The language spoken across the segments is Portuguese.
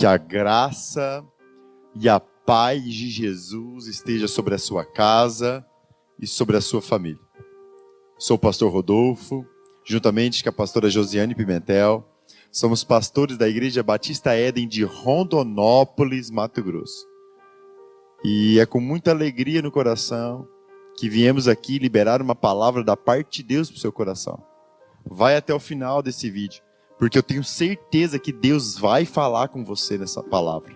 Que a graça e a paz de Jesus esteja sobre a sua casa e sobre a sua família. Sou o pastor Rodolfo, juntamente com a pastora Josiane Pimentel. Somos pastores da Igreja Batista Éden de Rondonópolis, Mato Grosso. E é com muita alegria no coração que viemos aqui liberar uma palavra da parte de Deus para o seu coração. Vai até o final desse vídeo, porque eu tenho certeza que Deus vai falar com você nessa palavra.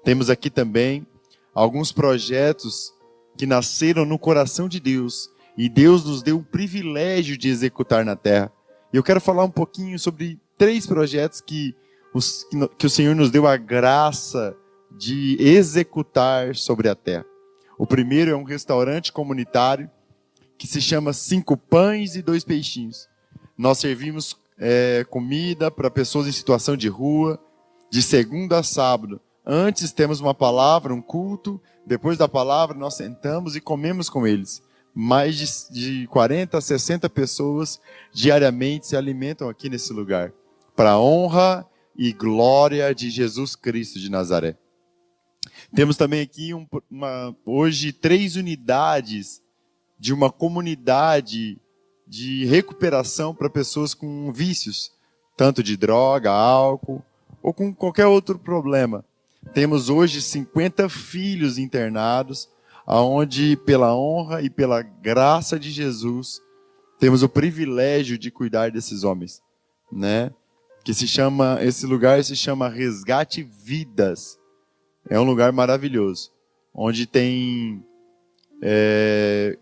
Temos aqui também alguns projetos que nasceram no coração de Deus e Deus nos deu o privilégio de executar na terra. E eu quero falar um pouquinho sobre 3 projetos que o Senhor nos deu a graça de executar sobre a terra. O primeiro é um restaurante comunitário que se chama 5 Pães e 2 Peixinhos. Nós servimos comida para pessoas em situação de rua, de segunda a sábado. Antes temos uma palavra, um culto. Depois da palavra nós sentamos e comemos com eles. Mais de 40 a 60 pessoas diariamente se alimentam aqui nesse lugar. Para a honra e glória de Jesus Cristo de Nazaré. Temos também aqui hoje 3 unidades de uma comunidade de recuperação para pessoas com vícios, tanto de droga, álcool ou com qualquer outro problema. Temos hoje 50 filhos internados, aonde pela honra e pela graça de Jesus temos o privilégio de cuidar desses homens, né? Esse lugar se chama Resgate Vidas. É um lugar maravilhoso, onde tem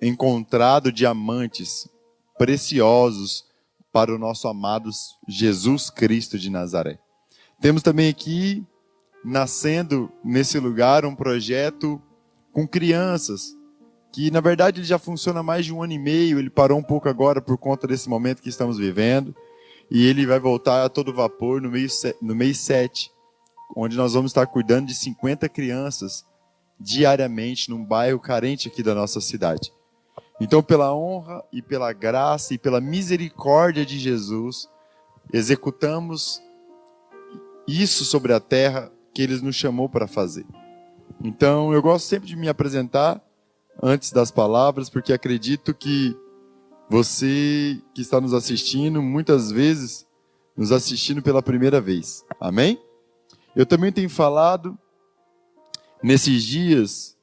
encontrado diamantes preciosos para o nosso amado Jesus Cristo de Nazaré. Temos também aqui, nascendo nesse lugar, um projeto com crianças, que na verdade ele já funciona há mais de 1 ano e meio, ele parou um pouco agora por conta desse momento que estamos vivendo, e ele vai voltar a todo vapor no mês 7, onde nós vamos estar cuidando de 50 crianças diariamente num bairro carente aqui da nossa cidade. Então, pela honra e pela graça e pela misericórdia de Jesus, executamos isso sobre a terra que Ele nos chamou para fazer. Então, eu gosto sempre de me apresentar antes das palavras, porque acredito que você que está nos assistindo, muitas vezes, nos assistindo pela primeira vez. Amém? Eu também tenho falado nesses dias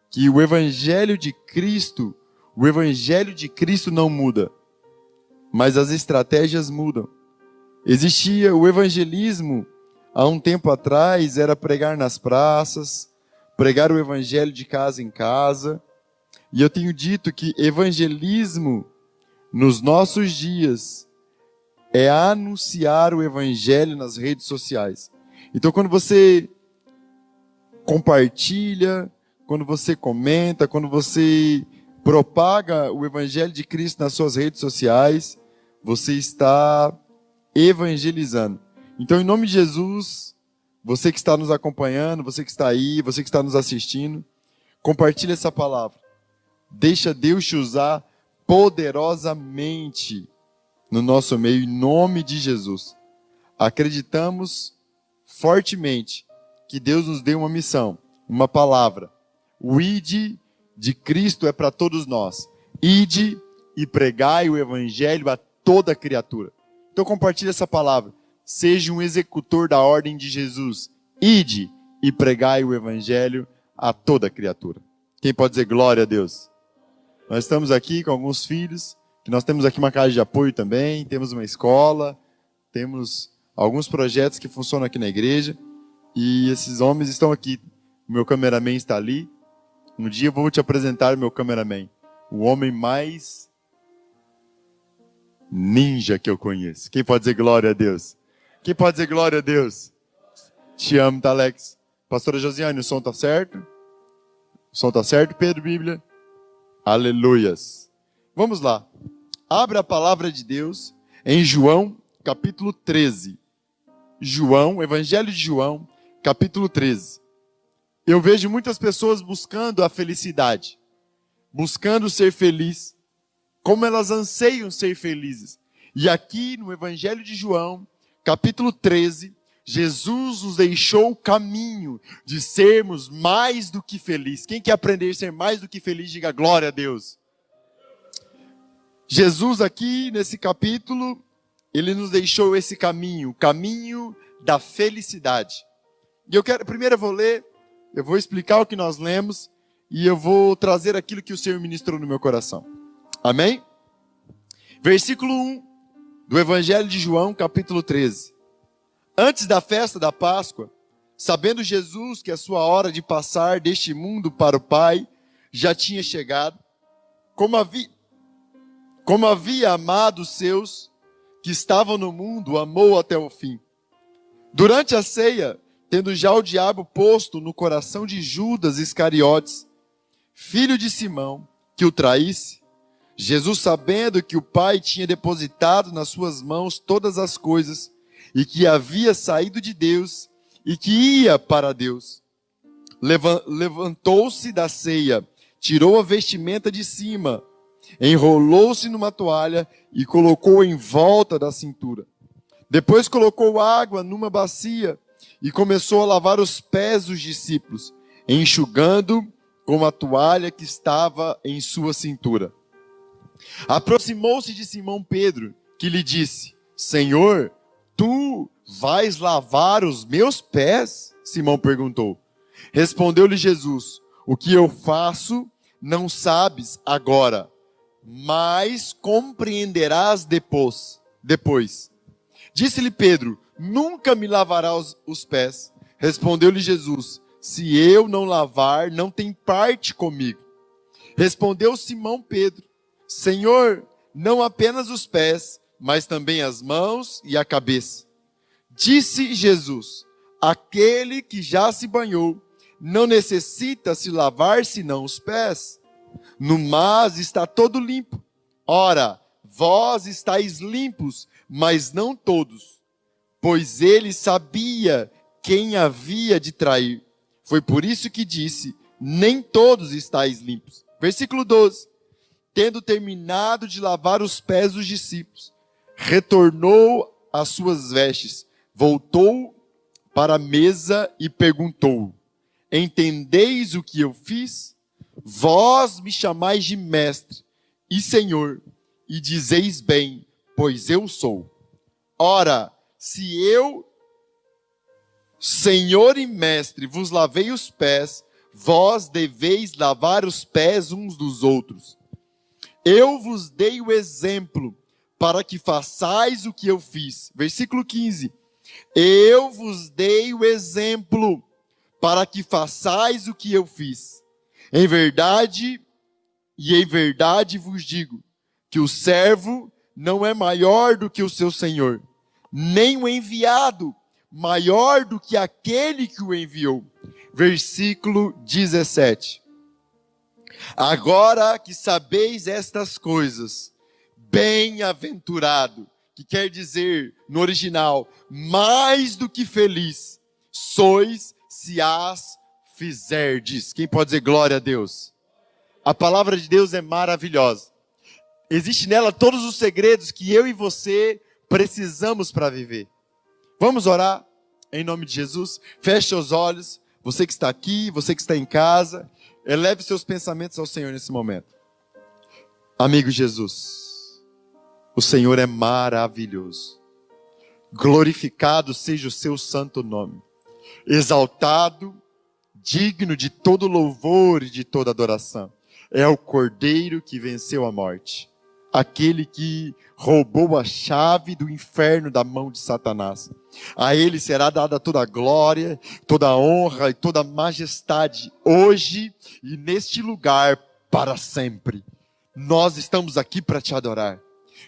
que o Evangelho de Cristo não muda, mas as estratégias mudam. Existia o evangelismo, há um tempo atrás, era pregar nas praças, pregar o evangelho de casa em casa, e eu tenho dito que evangelismo nos nossos dias é anunciar o evangelho nas redes sociais. Então, quando você compartilha, quando você comenta, quando você propaga o Evangelho de Cristo nas suas redes sociais, você está evangelizando. Então, em nome de Jesus, você que está nos acompanhando, você que está aí, você que está nos assistindo, compartilhe essa palavra. Deixa Deus te usar poderosamente no nosso meio, em nome de Jesus. Acreditamos fortemente que Deus nos deu uma missão, uma palavra. O ID de Cristo é para todos nós. Ide e pregai o evangelho a toda criatura. Então compartilhe essa palavra. Seja um executor da ordem de Jesus. Ide e pregai o evangelho a toda criatura. Quem pode dizer glória a Deus? Nós estamos aqui com alguns filhos, que nós temos aqui uma casa de apoio também, temos uma escola, temos alguns projetos que funcionam aqui na igreja, e esses homens estão aqui. O meu cameraman está ali. Um dia eu vou te apresentar o meu cameraman, o homem mais ninja que eu conheço. Quem pode dizer glória a Deus? Quem pode dizer glória a Deus? Te amo, tá, Alex? Pastora Josiane, o som tá certo? O som tá certo, Pedro, Bíblia? Aleluias. Vamos lá. Abra a palavra de Deus em João, capítulo 13. João, Evangelho de João, capítulo 13. Eu vejo muitas pessoas buscando a felicidade, buscando ser feliz, como elas anseiam ser felizes. E aqui no Evangelho de João, capítulo 13, Jesus nos deixou o caminho de sermos mais do que felizes. Quem quer aprender a ser mais do que feliz, diga glória a Deus. Jesus aqui, nesse capítulo, ele nos deixou esse caminho, o caminho da felicidade. E primeiro eu vou explicar o que nós lemos, e eu vou trazer aquilo que o Senhor ministrou no meu coração. Amém? Versículo 1 do Evangelho de João, capítulo 13. Antes da festa da Páscoa, sabendo Jesus que a sua hora de passar deste mundo para o Pai já tinha chegado, como havia amado os seus que estavam no mundo, amou até o fim. Durante a ceia, tendo já o diabo posto no coração de Judas Iscariotes, filho de Simão, que o traísse, Jesus, sabendo que o Pai tinha depositado nas suas mãos todas as coisas, e que havia saído de Deus, e que ia para Deus, levantou-se da ceia, tirou a vestimenta de cima, enrolou-se numa toalha e colocou em volta da cintura. Depois colocou água numa bacia e começou a lavar os pés dos discípulos, enxugando com a toalha que estava em sua cintura. Aproximou-se de Simão Pedro, que lhe disse: Senhor, tu vais lavar os meus pés? Simão perguntou. Respondeu-lhe Jesus: o que eu faço não sabes agora, mas compreenderás depois. Disse-lhe Pedro: nunca me lavarás os pés. Respondeu-lhe Jesus: se eu não lavar, não tem parte comigo. Respondeu Simão Pedro: Senhor, não apenas os pés, mas também as mãos e a cabeça. Disse Jesus: aquele que já se banhou não necessita se lavar senão os pés. No mas está todo limpo. Ora, vós estáis limpos, mas não todos. Pois ele sabia quem havia de trair. Foi por isso que disse: nem todos estáis limpos. Versículo 12. Tendo terminado de lavar os pés dos discípulos, retornou às suas vestes, voltou para a mesa e perguntou: entendeis o que eu fiz? Vós me chamais de mestre e senhor, e dizeis bem, pois eu sou. Ora, se eu, senhor e mestre, vos lavei os pés, vós deveis lavar os pés uns dos outros. Eu vos dei o exemplo para que façais o que eu fiz. Versículo 15. Eu vos dei o exemplo para que façais o que eu fiz. Em verdade vos digo, que o servo não é maior do que o seu senhor, nem o enviado maior do que aquele que o enviou. Versículo 17. Agora que sabeis estas coisas, bem-aventurado, que quer dizer, no original, mais do que feliz, sois se as fizerdes. Quem pode dizer glória a Deus? A palavra de Deus é maravilhosa. Existe nela todos os segredos que eu e você precisamos para viver. Vamos orar em nome de Jesus? Feche os olhos. Você que está aqui, você que está em casa, eleve seus pensamentos ao Senhor nesse momento. Amigo Jesus, o Senhor é maravilhoso. Glorificado seja o seu santo nome. Exaltado, digno de todo louvor e de toda adoração. É o Cordeiro que venceu a morte. Aquele que roubou a chave do inferno da mão de Satanás. A ele será dada toda a glória, toda a honra e toda a majestade, hoje e neste lugar para sempre. Nós estamos aqui para te adorar.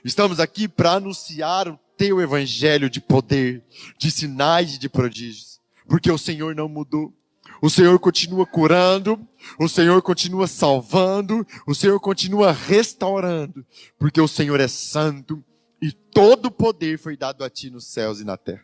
Estamos aqui para anunciar o teu evangelho de poder, de sinais e de prodígios. Porque o Senhor não mudou. O Senhor continua curando, o Senhor continua salvando, o Senhor continua restaurando, porque o Senhor é santo e todo o poder foi dado a ti nos céus e na terra.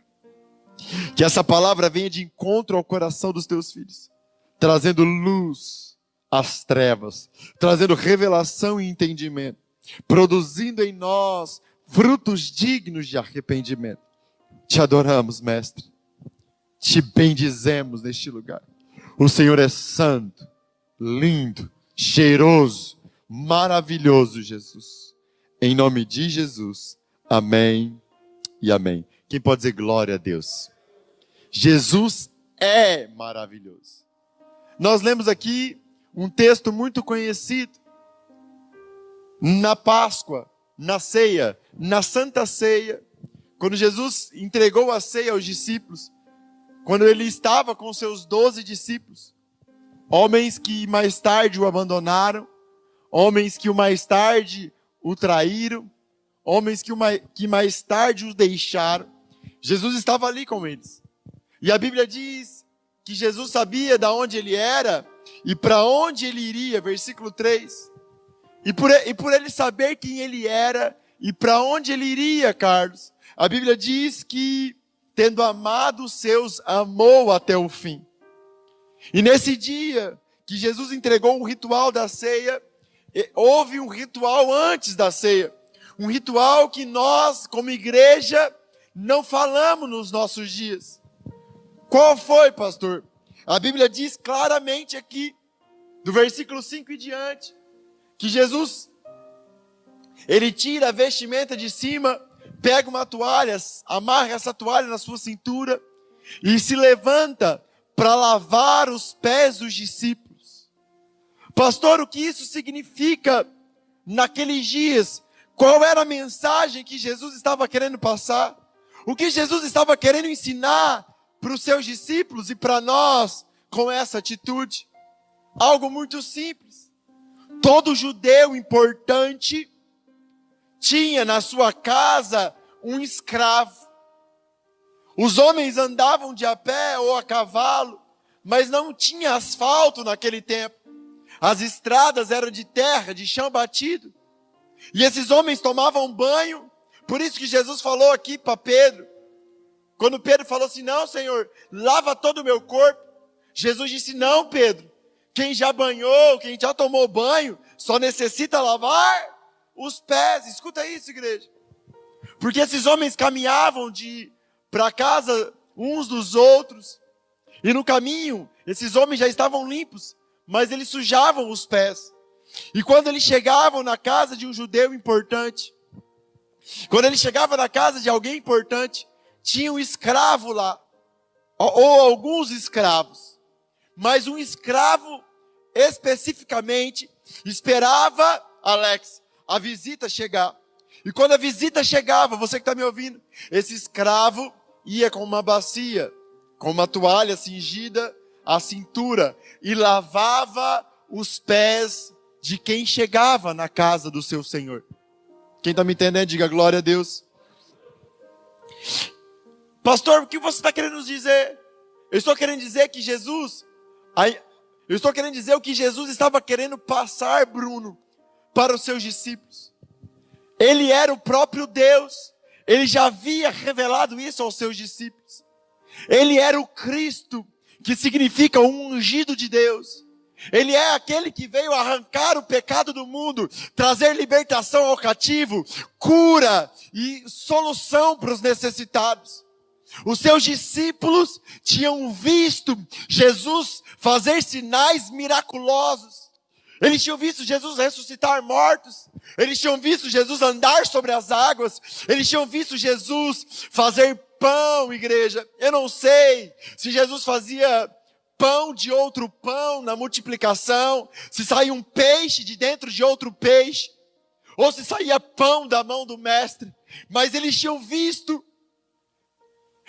Que essa palavra venha de encontro ao coração dos teus filhos, trazendo luz às trevas, trazendo revelação e entendimento, produzindo em nós frutos dignos de arrependimento. Te adoramos, Mestre. te bendizemos neste lugar. O Senhor é santo, lindo, cheiroso, maravilhoso, Jesus. Em nome de Jesus, amém e amém. Quem pode dizer glória a Deus? Jesus é maravilhoso. Nós lemos aqui um texto muito conhecido. Na Páscoa, na ceia, na Santa Ceia, quando Jesus entregou a ceia aos discípulos, quando ele estava com seus 12 discípulos, homens que mais tarde o abandonaram, homens que mais tarde o traíram, homens que mais tarde o deixaram, Jesus estava ali com eles. E a Bíblia diz que Jesus sabia de onde ele era e para onde ele iria, versículo 3. E por ele saber quem ele era e para onde ele iria, Carlos, a Bíblia diz que, tendo amado os seus, amou até o fim. E nesse dia que Jesus entregou o ritual da ceia, houve um ritual antes da ceia. Um ritual que nós, como igreja, não falamos nos nossos dias. Qual foi, pastor? A Bíblia diz claramente aqui, do versículo 5 em diante, que Jesus, ele tira a vestimenta de cima, pega uma toalha, amarra essa toalha na sua cintura e se levanta para lavar os pés dos discípulos. Pastor, o que isso significa naqueles dias? Qual era a mensagem que Jesus estava querendo passar? O que Jesus estava querendo ensinar para os seus discípulos e para nós com essa atitude? Algo muito simples. Todo judeu importante tinha na sua casa um escravo. Os homens andavam de a pé ou a cavalo, mas não tinha asfalto naquele tempo. As estradas eram de terra, de chão batido. E esses homens tomavam banho. Por isso que Jesus falou aqui para Pedro, quando Pedro falou assim, não, Senhor, lava todo o meu corpo. Jesus disse, não, Pedro, quem já banhou, quem já tomou banho, só necessita lavar os pés. Escuta isso, igreja. Porque esses homens caminhavam para casa uns dos outros. E no caminho, esses homens já estavam limpos, mas eles sujavam os pés. E quando eles chegavam na casa de um judeu importante, quando ele chegava na casa de alguém importante, tinha um escravo lá, ou alguns escravos. Mas um escravo, especificamente, esperava, Alex, a visita chegar. E quando a visita chegava, você que está me ouvindo, esse escravo ia com uma bacia, com uma toalha cingida à cintura, e lavava os pés de quem chegava na casa do seu Senhor. Quem está me entendendo, diga glória a Deus. Pastor, o que você está querendo nos dizer? Eu estou querendo dizer que eu estou querendo dizer o que Jesus estava querendo passar, Bruno, para os seus discípulos. Ele era o próprio Deus. Ele já havia revelado isso aos seus discípulos. Ele era o Cristo, que significa o ungido de Deus. Ele é aquele que veio arrancar o pecado do mundo, trazer libertação ao cativo, cura e solução para os necessitados. Os seus discípulos tinham visto Jesus fazer sinais miraculosos. Eles tinham visto Jesus ressuscitar mortos. Eles tinham visto Jesus andar sobre as águas. Eles tinham visto Jesus fazer pão, igreja. Eu não sei se Jesus fazia pão de outro pão na multiplicação, se saía um peixe de dentro de outro peixe, ou se saía pão da mão do mestre. Mas eles tinham visto,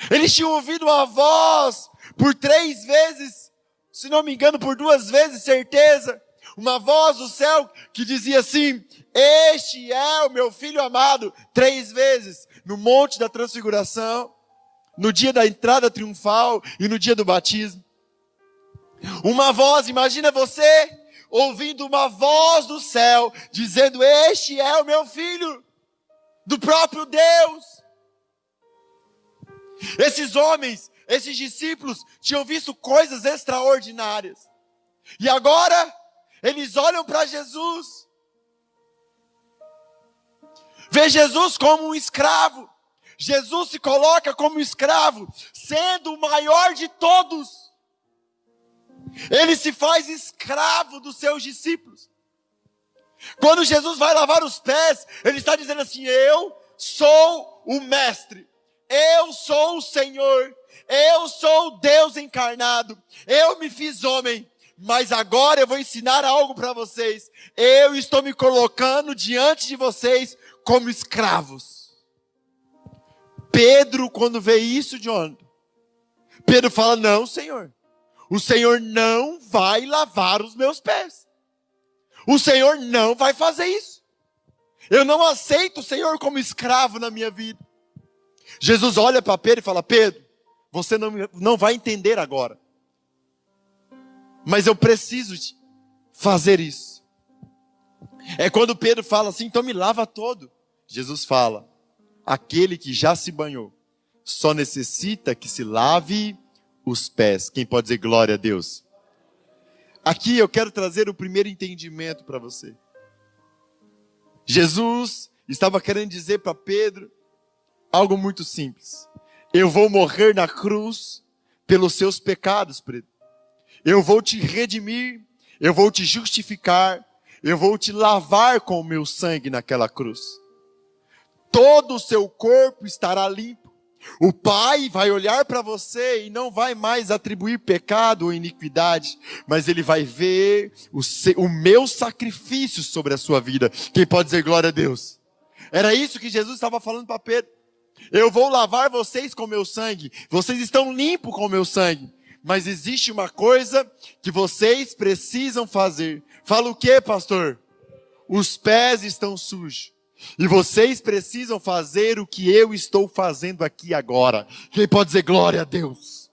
eles tinham ouvido a voz por 3 vezes, se não me engano, por 2 vezes, certeza, uma voz do céu que dizia assim, este é o meu filho amado, 3 vezes, no Monte da Transfiguração, no dia da entrada triunfal e no dia do batismo. Uma voz, imagina você ouvindo uma voz do céu, dizendo, este é o meu filho, do próprio Deus. Esses homens, esses discípulos, tinham visto coisas extraordinárias. E agora, eles olham para Jesus. Vê Jesus como um escravo. Jesus se coloca como escravo, sendo o maior de todos. Ele se faz escravo dos seus discípulos. Quando Jesus vai lavar os pés, ele está dizendo assim: eu sou o mestre, eu sou o Senhor, eu sou o Deus encarnado, eu me fiz homem, mas agora eu vou ensinar algo para vocês. Eu estou me colocando diante de vocês como escravos. Pedro, quando vê isso, John, Pedro fala: não, Senhor, o Senhor não vai lavar os meus pés. O Senhor não vai fazer isso. Eu não aceito o Senhor como escravo na minha vida. Jesus olha para Pedro e fala: Pedro, você não vai entender agora, mas eu preciso fazer isso. É quando Pedro fala assim: então me lava todo. Jesus fala: aquele que já se banhou só necessita que se lave os pés. Quem pode dizer glória a Deus? Aqui eu quero trazer o primeiro entendimento para você. Jesus estava querendo dizer para Pedro algo muito simples: eu vou morrer na cruz pelos seus pecados, Pedro. Eu vou te redimir, eu vou te justificar, eu vou te lavar com o meu sangue naquela cruz. Todo o seu corpo estará limpo. O Pai vai olhar para você e não vai mais atribuir pecado ou iniquidade, mas Ele vai ver o meu sacrifício sobre a sua vida. Quem pode dizer glória a Deus? Era isso que Jesus estava falando para Pedro. Eu vou lavar vocês com o meu sangue. Vocês estão limpos com o meu sangue. Mas existe uma coisa que vocês precisam fazer. Fala o quê, pastor? Os pés estão sujos. E vocês precisam fazer o que eu estou fazendo aqui agora. Quem pode dizer glória a Deus?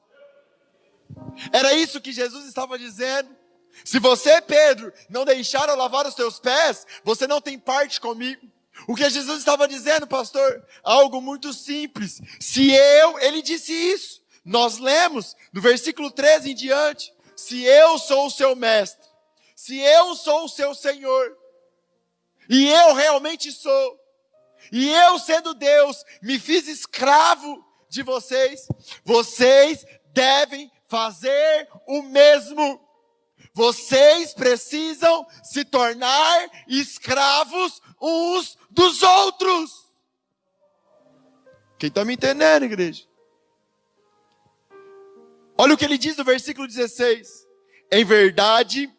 Era isso que Jesus estava dizendo. Se você, Pedro, não deixar eu lavar os teus pés, você não tem parte comigo. O que Jesus estava dizendo, pastor? Algo muito simples. Ele disse isso. Nós lemos do versículo 13 em diante: se eu sou o seu mestre, se eu sou o seu Senhor, e eu realmente sou, e eu sendo Deus, me fiz escravo de vocês, vocês devem fazer o mesmo. Vocês precisam se tornar escravos uns dos outros. Quem está me entendendo, igreja? Olha o que ele diz no versículo 16. Em verdade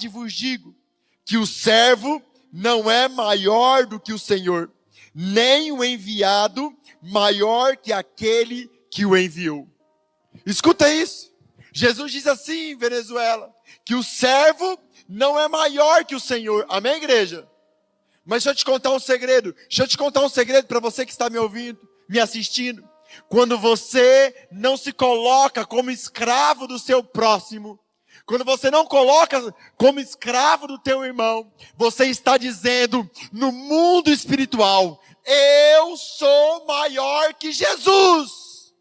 vos digo, que o servo não é maior do que o Senhor, nem o enviado maior que aquele que o enviou. Escuta isso. Jesus diz assim, Venezuela, que o servo não é maior que o Senhor. Amém, igreja? Mas deixa eu te contar um segredo. Deixa eu te contar um segredo para você que está me ouvindo, me assistindo. Quando você não se coloca como escravo do seu próximo, quando você não coloca como escravo do teu irmão, você está dizendo no mundo espiritual: eu sou maior que Jesus.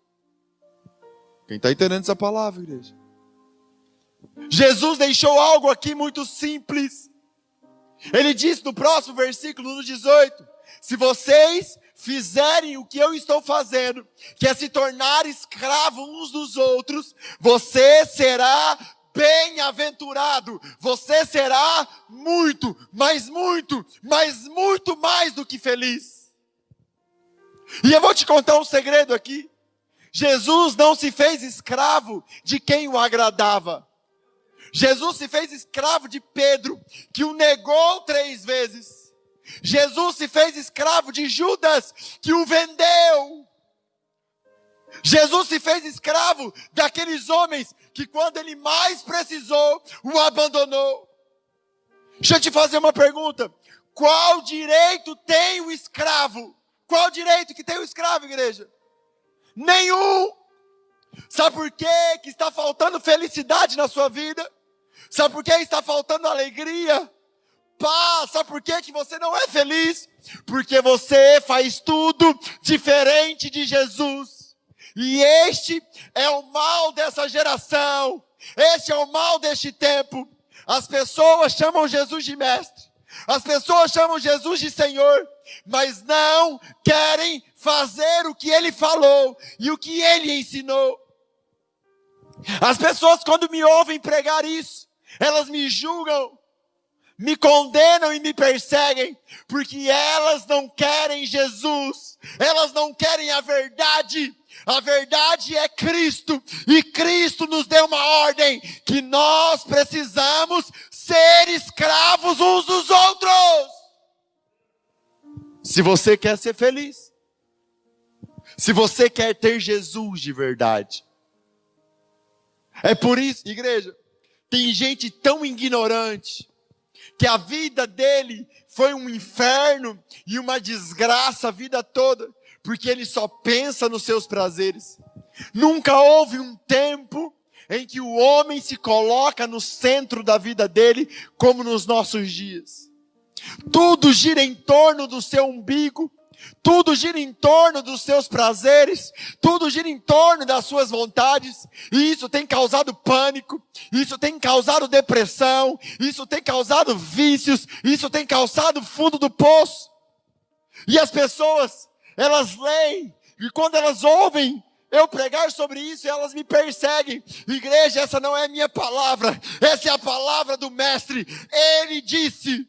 Quem está entendendo essa palavra, igreja? Jesus deixou algo aqui muito simples. Ele diz no próximo versículo, no 18: se vocês fizerem o que eu estou fazendo, que é se tornar escravo uns dos outros, você será bem-aventurado. Você será muito, mas muito, mas muito mais do que feliz. E eu vou te contar um segredo aqui. Jesus não se fez escravo de quem o agradava. Jesus se fez escravo de Pedro, que o negou 3 vezes. Jesus se fez escravo de Judas, que o vendeu. Jesus se fez escravo daqueles homens que quando ele mais precisou, o abandonou. Deixa eu te fazer uma pergunta. Qual direito tem o escravo? Qual direito que tem o escravo, igreja? Nenhum. Sabe por quê que está faltando felicidade na sua vida? Sabe por que está faltando alegria? Paz. Sabe por que você não é feliz? Porque você faz tudo diferente de Jesus. E este é o mal dessa geração. Este é o mal deste tempo. As pessoas chamam Jesus de mestre. As pessoas chamam Jesus de Senhor, mas não querem fazer o que Ele falou e o que Ele ensinou. As pessoas, quando me ouvem pregar isso, elas me julgam, me condenam e me perseguem, porque elas não querem Jesus, elas não querem a verdade. A verdade é Cristo, e Cristo nos deu uma ordem, que nós precisamos ser escravos uns dos outros. Se você quer ser feliz, se você quer ter Jesus de verdade. É por isso, igreja, tem gente tão ignorante, que a vida dele foi um inferno e uma desgraça a vida toda, porque ele só pensa nos seus prazeres. Nunca houve um tempo em que o homem se coloca no centro da vida dele, como nos nossos dias. Tudo gira em torno do seu umbigo, tudo gira em torno dos seus prazeres, tudo gira em torno das suas vontades, e isso tem causado pânico, isso tem causado depressão, isso tem causado vícios, isso tem causado fundo do poço. E as pessoas, elas leem, e quando elas ouvem eu pregar sobre isso, elas me perseguem. Igreja, essa não é minha palavra, essa é a palavra do mestre. Ele disse: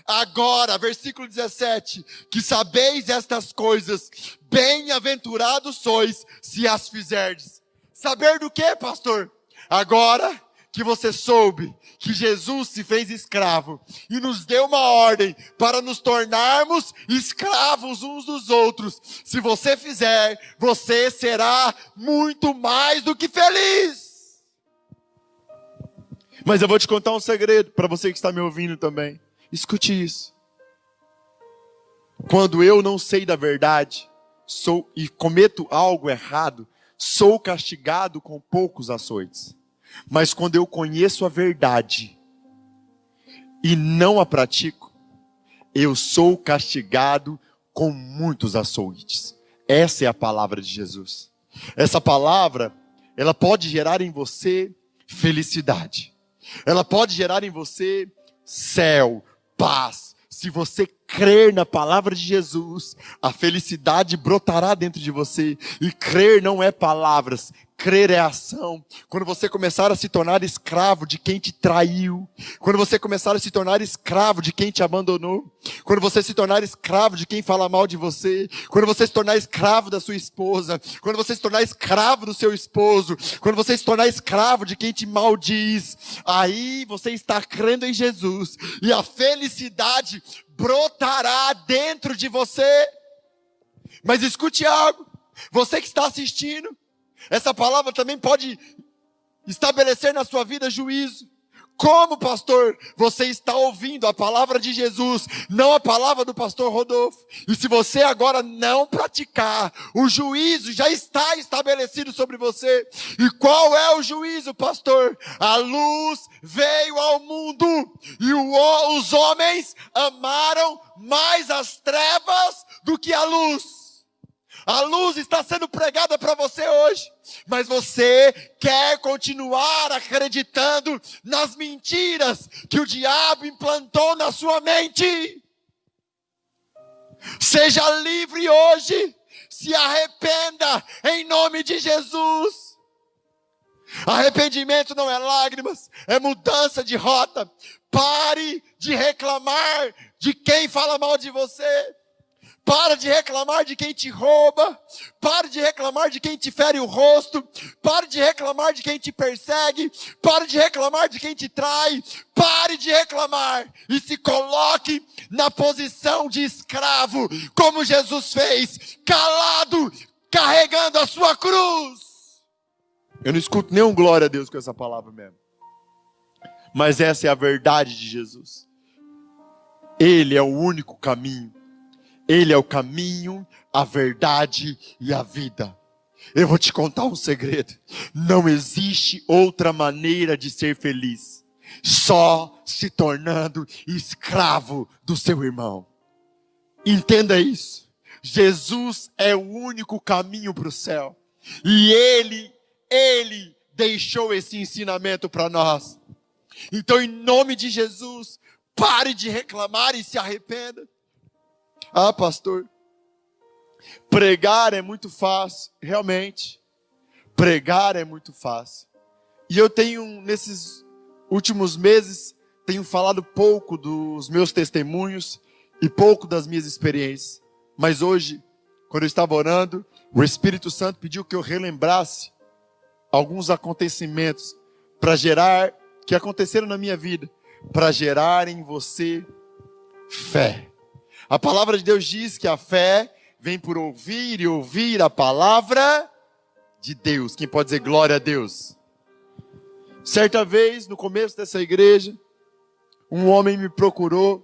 agora, versículo 17, que sabeis estas coisas, bem-aventurados sois, se as fizerdes. Saber do que, pastor? Agora que você soube que Jesus se fez escravo e nos deu uma ordem para nos tornarmos escravos uns dos outros. Se você fizer, você será muito mais do que feliz. Mas eu vou te contar um segredo para você que está me ouvindo também. Escute isso. Quando eu não sei da verdade, e cometo algo errado, sou castigado com poucos açoites. Mas quando eu conheço a verdade e não a pratico, eu sou castigado com muitos açoites. Essa é a palavra de Jesus. Essa palavra, ela pode gerar em você felicidade. Ela pode gerar em você céu, paz. Se você crer na palavra de Jesus, a felicidade brotará dentro de você. E crer não é palavras, crer é ação. Quando você começar a se tornar escravo de quem te traiu, quando você começar a se tornar escravo de quem te abandonou, quando você se tornar escravo de quem fala mal de você, quando você se tornar escravo da sua esposa, quando você se tornar escravo do seu esposo, quando você se tornar escravo de quem te maldiz, aí você está crendo em Jesus, e a felicidade brotará dentro de você. Mas escute algo, você que está assistindo, essa palavra também pode estabelecer na sua vida juízo. Como, pastor, você está ouvindo a palavra de Jesus, não a palavra do pastor Rodolfo. E se você agora não praticar, o juízo já está estabelecido sobre você. E qual é o juízo, pastor? A luz veio ao mundo e os homens amaram mais as trevas do que a luz. A luz está sendo pregada para você hoje, mas você quer continuar acreditando nas mentiras que o diabo implantou na sua mente. Seja livre hoje, se arrependa em nome de Jesus. Arrependimento não é lágrimas, é mudança de rota. Pare de reclamar de quem fala mal de você. Para de reclamar de quem te rouba. Pare de reclamar de quem te fere o rosto. Pare de reclamar de quem te persegue. Pare de reclamar de quem te trai. Pare de reclamar e se coloque na posição de escravo, como Jesus fez, calado, carregando a sua cruz. Eu não escuto nenhum glória a Deus com essa palavra mesmo. Mas essa é a verdade de Jesus. Ele é o único caminho. Ele é o caminho, a verdade e a vida. Eu vou te contar um segredo. Não existe outra maneira de ser feliz. Só se tornando escravo do seu irmão. Entenda isso. Jesus é o único caminho para o céu. E Ele deixou esse ensinamento para nós. Então, em nome de Jesus, Pare de reclamar e se arrependa. Ah, pastor, pregar é muito fácil. Realmente, pregar é muito fácil. E eu tenho, nesses últimos meses, tenho falado pouco dos meus testemunhos e pouco das minhas experiências. Mas hoje, quando eu estava orando, o Espírito Santo pediu que eu relembrasse alguns acontecimentos que aconteceram na minha vida, para gerar em você fé. A palavra de Deus diz que a fé vem por ouvir e ouvir a palavra de Deus. Quem pode dizer glória a Deus? Certa vez, no começo dessa igreja, um homem me procurou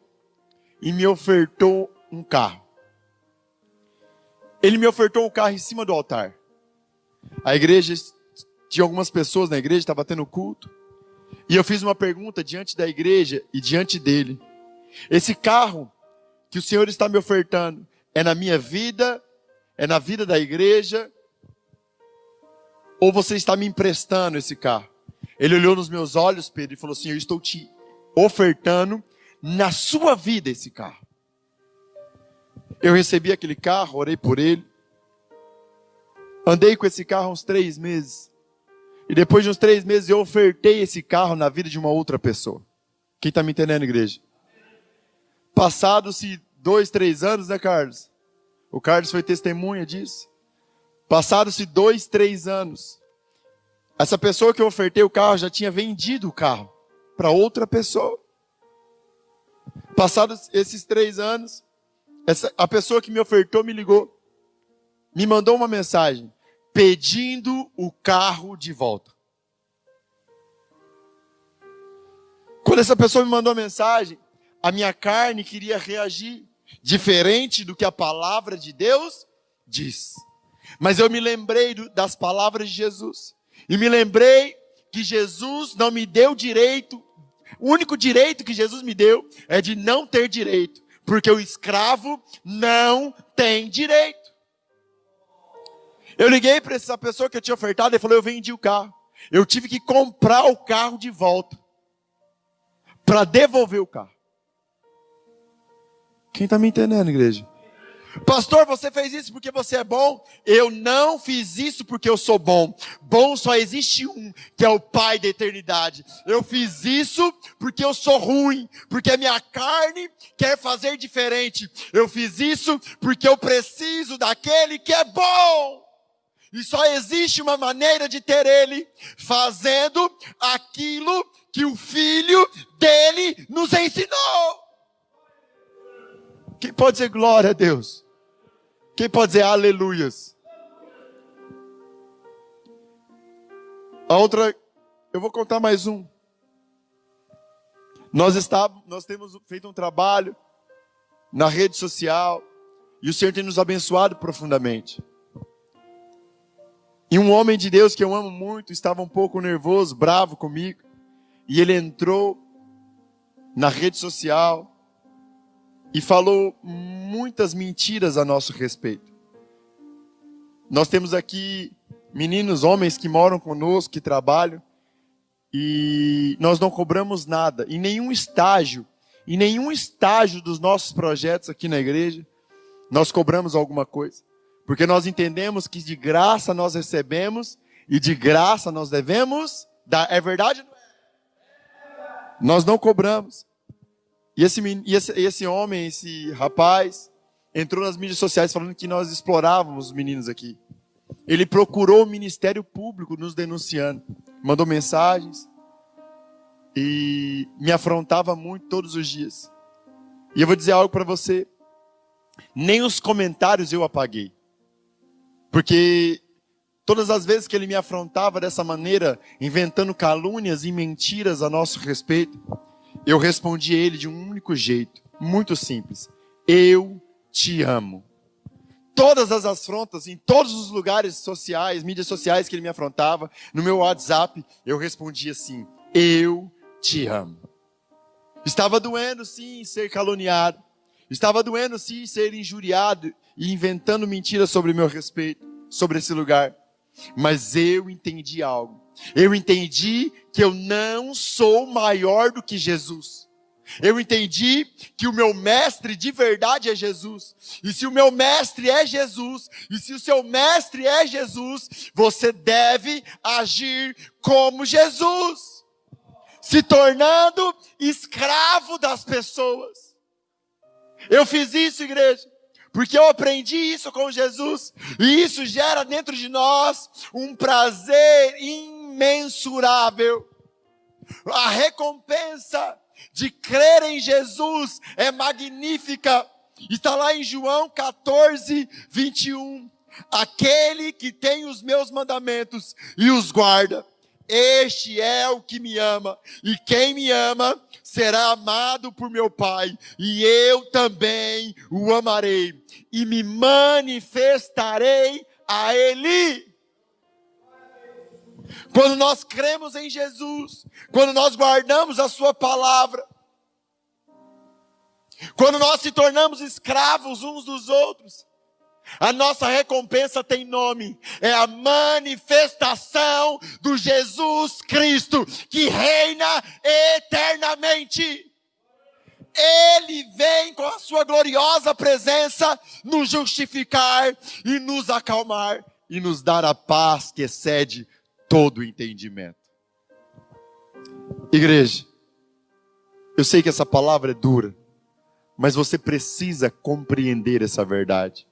e me ofertou um carro. Ele me ofertou o carro em cima do altar. A igreja, tinha algumas pessoas na igreja, estava tendo culto. E eu fiz uma pergunta diante da igreja e diante dele. Esse carro que o Senhor está me ofertando é na minha vida, é na vida da igreja, ou você está me emprestando esse carro? Ele olhou nos meus olhos, Pedro, e falou assim: eu estou te ofertando na sua vida esse carro. Eu recebi aquele carro, orei por ele. Andei com esse carro uns 3 meses. E depois de uns 3 meses eu ofertei esse carro na vida de uma outra pessoa. Quem está me entendendo, igreja? Passados-se 2, 3 anos, né, Carlos? O Carlos foi testemunha disso. Passados-se 2, 3 anos. Essa pessoa que eu ofertei o carro já tinha vendido o carro para outra pessoa. Passados esses 3 anos, a pessoa que me ofertou me ligou. Me mandou uma mensagem pedindo o carro de volta. Quando essa pessoa me mandou a mensagem, a minha carne queria reagir diferente do que a palavra de Deus diz. Mas eu me lembrei das palavras de Jesus. E me lembrei que Jesus não me deu direito. O único direito que Jesus me deu é de não ter direito. Porque o escravo não tem direito. Eu liguei para essa pessoa que eu tinha ofertado e falei: eu vendi o carro. Eu tive que comprar o carro de volta para devolver o carro. Quem está me entendendo, igreja? Pastor, você fez isso porque você é bom? Eu não fiz isso porque eu sou bom. Bom só existe um, que é o Pai da eternidade. Eu fiz isso porque eu sou ruim, porque a minha carne quer fazer diferente. Eu fiz isso porque eu preciso daquele que é bom. E só existe uma maneira de ter ele, fazendo aquilo que o Filho dele nos ensinou. Quem pode dizer glória a Deus? Quem pode dizer aleluias? A outra, eu vou contar mais um. Nós temos feito um trabalho na rede social e o Senhor tem nos abençoado profundamente. E um homem de Deus que eu amo muito estava um pouco nervoso, bravo comigo. E ele entrou na rede social e falou muitas mentiras a nosso respeito. Nós temos aqui meninos, homens que moram conosco, que trabalham. E nós não cobramos nada. Em nenhum estágio dos nossos projetos aqui na igreja, nós cobramos alguma coisa. Porque nós entendemos que de graça nós recebemos e de graça nós devemos dar. É verdade? Nós não cobramos. E esse homem, esse rapaz, entrou nas mídias sociais falando que nós explorávamos os meninos aqui. Ele procurou o Ministério Público nos denunciando. Mandou mensagens e me afrontava muito todos os dias. E eu vou dizer algo para você. Nem os comentários eu apaguei. Porque todas as vezes que ele me afrontava dessa maneira, inventando calúnias e mentiras a nosso respeito, eu respondi a ele de um único jeito, muito simples: eu te amo. Todas as afrontas, em todos os lugares sociais, mídias sociais que ele me afrontava, no meu WhatsApp, eu respondia assim: eu te amo. Estava doendo sim ser caluniado, estava doendo sim ser injuriado e inventando mentiras sobre meu respeito, sobre esse lugar. Mas eu entendi algo. Eu entendi que eu não sou maior do que Jesus. Eu entendi que o meu mestre de verdade é Jesus. E se o meu mestre é Jesus, e se o seu mestre é Jesus, você deve agir como Jesus, se tornando escravo das pessoas. Eu fiz isso, igreja, porque eu aprendi isso com Jesus, e isso gera dentro de nós um prazer imensurável. A recompensa de crer em Jesus é magnífica. Está lá em João 14, 21. Aquele que tem os meus mandamentos e os guarda, este é o que me ama. E quem me ama será amado por meu Pai. E eu também o amarei. E me manifestarei a Ele. Quando nós cremos em Jesus, quando nós guardamos a sua palavra, quando nós se tornamos escravos uns dos outros, a nossa recompensa tem nome, é a manifestação do Jesus Cristo, que reina eternamente. Ele vem com a sua gloriosa presença nos justificar e nos acalmar e nos dar a paz que excede todo o entendimento. Igreja, eu sei que essa palavra é dura, mas você precisa compreender essa verdade.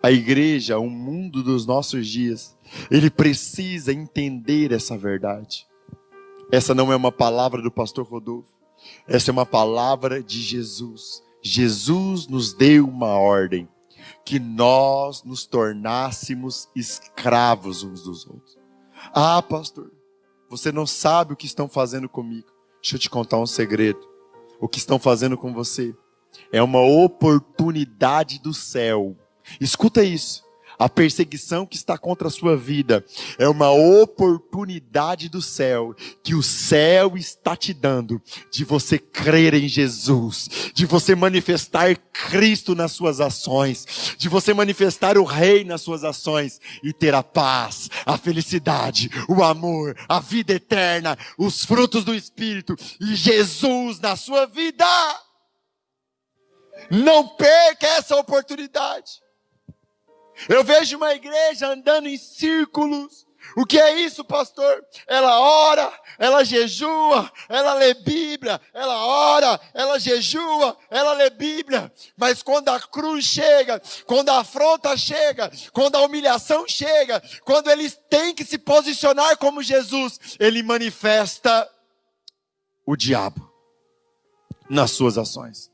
A igreja, o mundo dos nossos dias, ele precisa entender essa verdade. Essa não é uma palavra do pastor Rodolfo, essa é uma palavra de Jesus. Jesus nos deu uma ordem, que nós nos tornássemos escravos uns dos outros. Ah, pastor, você não sabe o que estão fazendo comigo. Deixa eu te contar um segredo. O que estão fazendo com você é uma oportunidade do céu. Escuta isso. A perseguição que está contra a sua vida é uma oportunidade do céu, que o céu está te dando, de você crer em Jesus, de você manifestar Cristo nas suas ações, de você manifestar o Rei nas suas ações, e ter a paz, a felicidade, o amor, a vida eterna, os frutos do Espírito, e Jesus na sua vida. Não perca essa oportunidade. Eu vejo uma igreja andando em círculos. O que é isso, pastor? Ela ora, ela jejua, ela lê Bíblia, ela ora, ela jejua, ela lê Bíblia. Mas quando a cruz chega, quando a afronta chega, quando a humilhação chega, quando eles têm que se posicionar como Jesus, ele manifesta o diabo nas suas ações.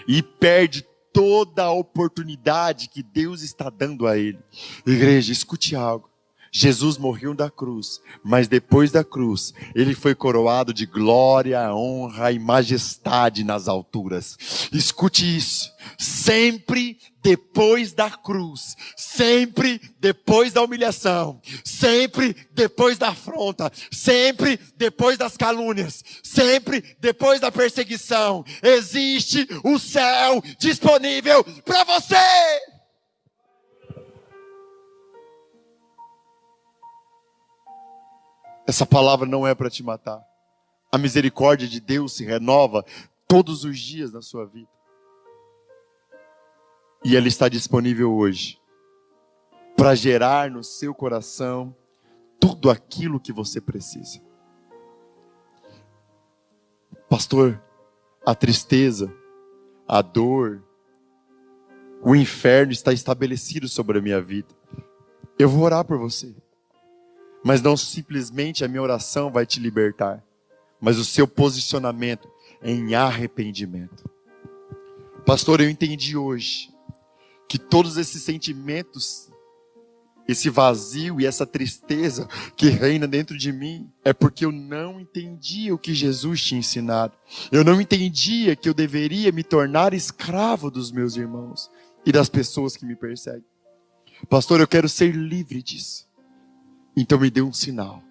E perde toda a oportunidade que Deus está dando a ele. Igreja, escute algo. Jesus morreu da cruz, mas depois da cruz, ele foi coroado de glória, honra e majestade nas alturas. Escute isso. Sempre depois da cruz, sempre depois da humilhação, sempre depois da afronta, sempre depois das calúnias, sempre depois da perseguição, existe o céu disponível para você. Essa palavra não é para te matar. A misericórdia de Deus se renova todos os dias na sua vida. E ela está disponível hoje para gerar no seu coração tudo aquilo que você precisa. Pastor, a tristeza, a dor, o inferno está estabelecido sobre a minha vida. Eu vou orar por você. Mas não simplesmente a minha oração vai te libertar, mas o seu posicionamento em arrependimento. Pastor, eu entendi hoje que todos esses sentimentos, esse vazio e essa tristeza que reina dentro de mim, é porque eu não entendia o que Jesus tinha ensinado. Eu não entendia que eu deveria me tornar escravo dos meus irmãos e das pessoas que me perseguem. Pastor, eu quero ser livre disso. Então me dê um sinal.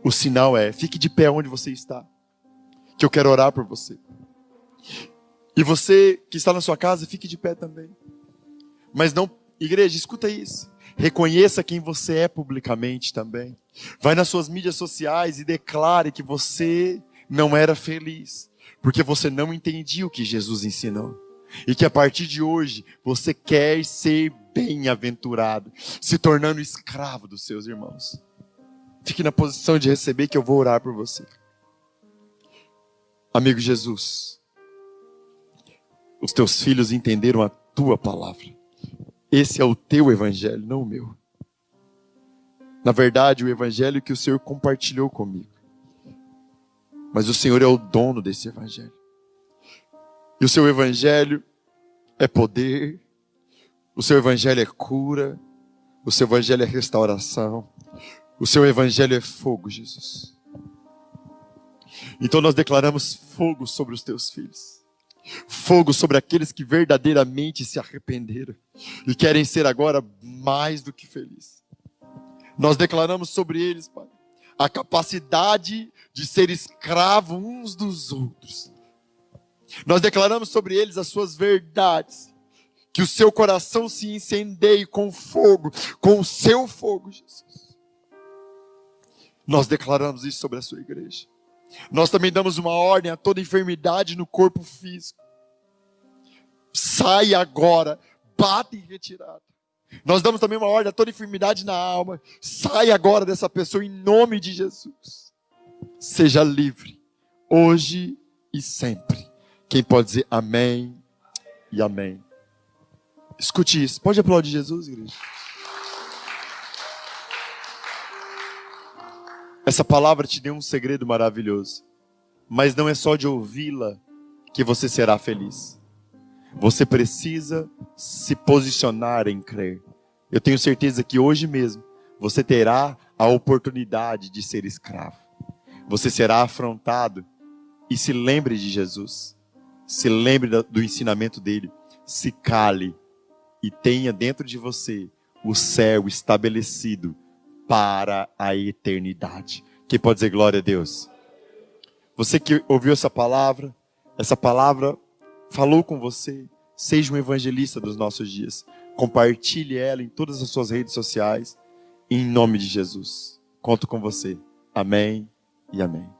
O sinal é, fique de pé onde você está, que eu quero orar por você. E você que está na sua casa, fique de pé também. Mas não, igreja, escuta isso. Reconheça quem você é publicamente também. Vai nas suas mídias sociais e declare que você não era feliz, porque você não entendia o que Jesus ensinou. E que a partir de hoje, você quer ser bem-aventurado, se tornando escravo dos seus irmãos. Fique na posição de receber, que eu vou orar por você. Amigo Jesus, os teus filhos entenderam a tua palavra. Esse é o teu evangelho, não o meu. Na verdade, o evangelho que o Senhor compartilhou comigo. Mas o Senhor é o dono desse evangelho. E o seu evangelho é poder, o seu evangelho é cura, o seu evangelho é restauração, o seu evangelho é fogo, Jesus. Então nós declaramos fogo sobre os teus filhos. Fogo sobre aqueles que verdadeiramente se arrependeram e querem ser agora mais do que felizes. Nós declaramos sobre eles, Pai, a capacidade de ser escravo uns dos outros. Nós declaramos sobre eles as suas verdades. Que o seu coração se incendeie com fogo, com o seu fogo, Jesus. Nós declaramos isso sobre a sua igreja. Nós também damos uma ordem a toda enfermidade no corpo físico. Sai agora, bata em retirada. Nós damos também uma ordem a toda enfermidade na alma. Sai agora dessa pessoa em nome de Jesus. Seja livre, hoje e sempre. Quem pode dizer amém e amém? Escute isso. Pode aplaudir Jesus, igreja? Essa palavra te deu um segredo maravilhoso. Mas não é só de ouvi-la que você será feliz. Você precisa se posicionar em crer. Eu tenho certeza que hoje mesmo você terá a oportunidade de ser escravo. Você será afrontado e se lembre de Jesus. Se lembre do ensinamento dele. Se cale e tenha dentro de você o céu estabelecido para a eternidade. Quem pode dizer glória a Deus? Você que ouviu essa palavra falou com você, seja um evangelista dos nossos dias. Compartilhe ela em todas as suas redes sociais, em nome de Jesus. Conto com você. Amém e amém.